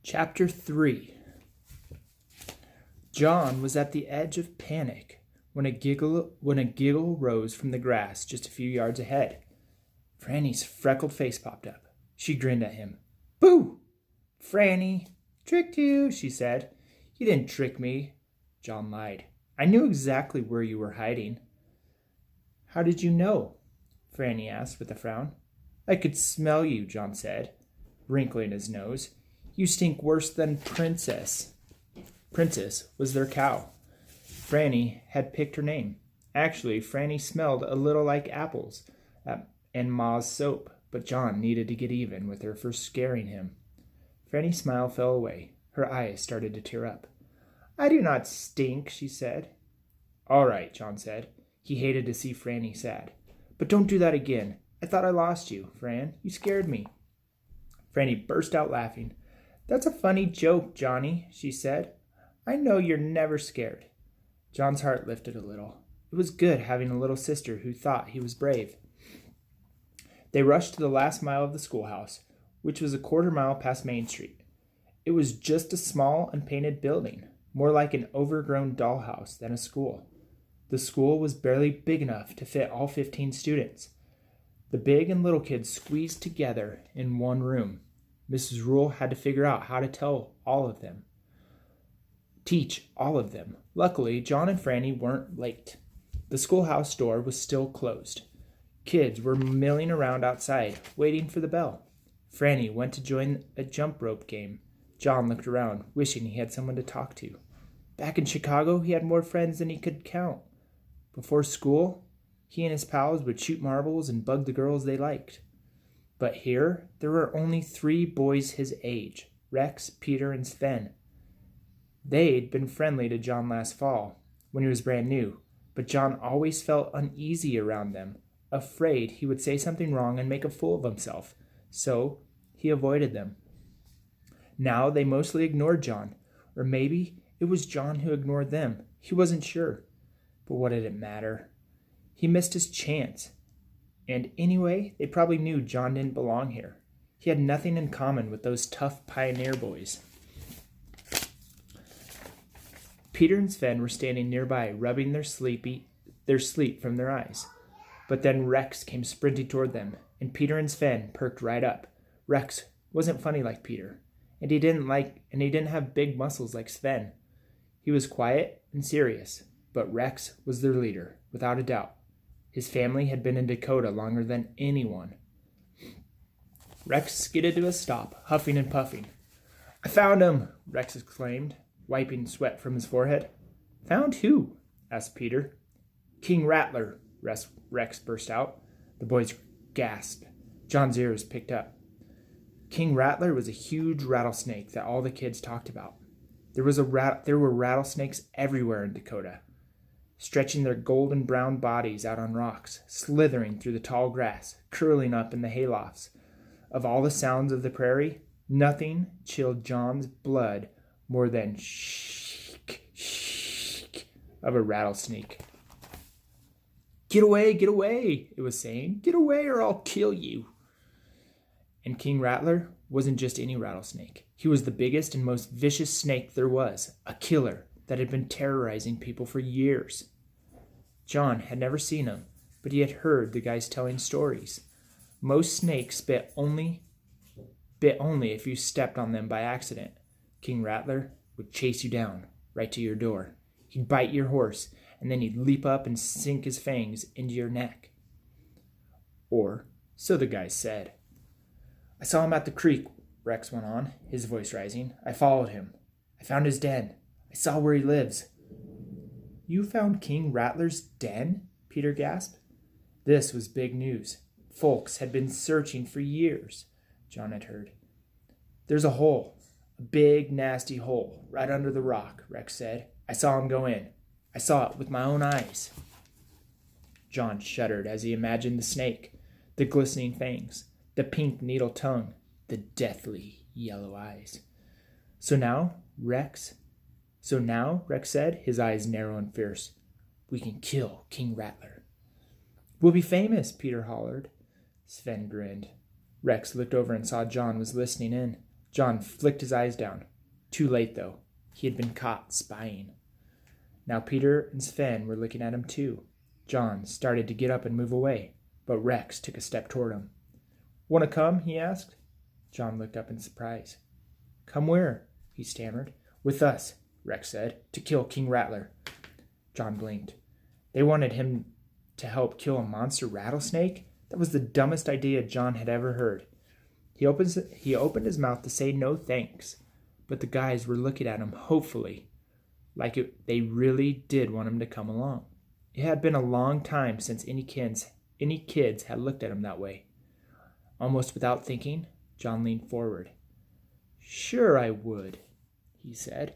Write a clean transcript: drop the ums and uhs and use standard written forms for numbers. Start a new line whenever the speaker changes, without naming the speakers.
Chapter 3. John was at the edge of panic when a giggle rose from the grass just a few yards ahead. Franny's freckled face popped up. She grinned at him. "Boo! Franny, tricked you," she said. "You didn't trick me." John lied. "I knew exactly where you were hiding." "How did you know?" Franny asked with a frown. "I could smell you," John said, wrinkling his nose. "You stink worse than Princess." Princess was their cow. Franny had picked her name. Actually, Franny smelled a little like apples and Ma's soap, but John needed to get even with her for scaring him. Franny's smile fell away. Her eyes started to tear up. "I do not stink," she said. "All right," John said. He hated to see Franny sad. "But don't do that again. I thought I lost you, Fran. You scared me." Franny burst out laughing. "That's a funny joke, Johnny," she said. "I know you're never scared." John's heart lifted a little. It was good having a little sister who thought he was brave. They rushed to the last mile of the schoolhouse, which was a quarter-mile past Main Street. It was just a small, unpainted building, more like an overgrown dollhouse than a school. The school was barely big enough to fit all 15 students. The big and little kids squeezed together in one room. Mrs. Rule had to figure out how to teach all of them. Luckily, John and Franny weren't late. The schoolhouse door was still closed. Kids were milling around outside, waiting for the bell. Franny went to join a jump rope game. John looked around, wishing he had someone to talk to. Back in Chicago, he had more friends than he could count. Before school, he and his pals would shoot marbles and bug the girls they liked. But here, there were only 3 boys his age, Rex, Peter, and Sven. They'd been friendly to John last fall, when he was brand new, but John always felt uneasy around them, afraid he would say something wrong and make a fool of himself, so he avoided them. Now they mostly ignored John, or maybe it was John who ignored them. He wasn't sure. But what did it matter? He missed his chance. And anyway, they probably knew John didn't belong here. He had nothing in common with those tough pioneer boys. Peter and Sven were standing nearby, rubbing their sleep from their eyes. But then Rex came sprinting toward them, and Peter and Sven perked right up. Rex wasn't funny like Peter, and he didn't have big muscles like Sven. He was quiet and serious, but Rex was their leader, without a doubt. His family had been in Dakota longer than anyone. Rex skidded to a stop, huffing and puffing. "I found him!" Rex exclaimed, wiping sweat from his forehead. "Found who?" asked Peter. "King Rattler," Rex burst out. The boys gasped. John's ears picked up. King Rattler was a huge rattlesnake that all the kids talked about. There were rattlesnakes everywhere in Dakota, stretching their golden brown bodies out on rocks, slithering through the tall grass, curling up in the haylofts. Of all the sounds of the prairie, nothing chilled John's blood more than shh of a rattlesnake. Get away, it was saying. "Get away or I'll kill you." And King Rattler wasn't just any rattlesnake. He was the biggest and most vicious snake there was, a killer that had been terrorizing people for years. John had never seen him, but he had heard the guys telling stories. Most snakes bit only if you stepped on them by accident. King Rattler would chase you down, right to your door. He'd bite your horse, and then he'd leap up and sink his fangs into your neck. Or so the guys said. "I saw him at the creek," Rex went on, his voice rising. "I followed him. I found his den. I saw where he lives." "You found King Rattler's den?" Peter gasped. This was big news. Folks had been searching for years, John had heard. "There's a hole, a big, nasty hole, right under the rock," Rex said. "I saw him go in. I saw it with my own eyes." John shuddered as he imagined the snake, the glistening fangs, the pink needle tongue, the deathly yellow eyes. So now, Rex said, his eyes narrow and fierce, "we can kill King Rattler." "We'll be famous," Peter hollered. Sven grinned. Rex looked over and saw John was listening in. John flicked his eyes down. Too late, though. He had been caught spying. Now Peter and Sven were looking at him too. John started to get up and move away, but Rex took a step toward him. "Want to come?" he asked. John looked up in surprise. "Come where?" he stammered. "With us," Rex said, "to kill King Rattler." John blinked. They wanted him to help kill a monster rattlesnake? That was the dumbest idea John had ever heard. He opened his mouth to say no thanks, but the guys were looking at him hopefully, they really did want him to come along. It had been a long time since any kids had looked at him that way. Almost without thinking, John leaned forward. "Sure I would," he said.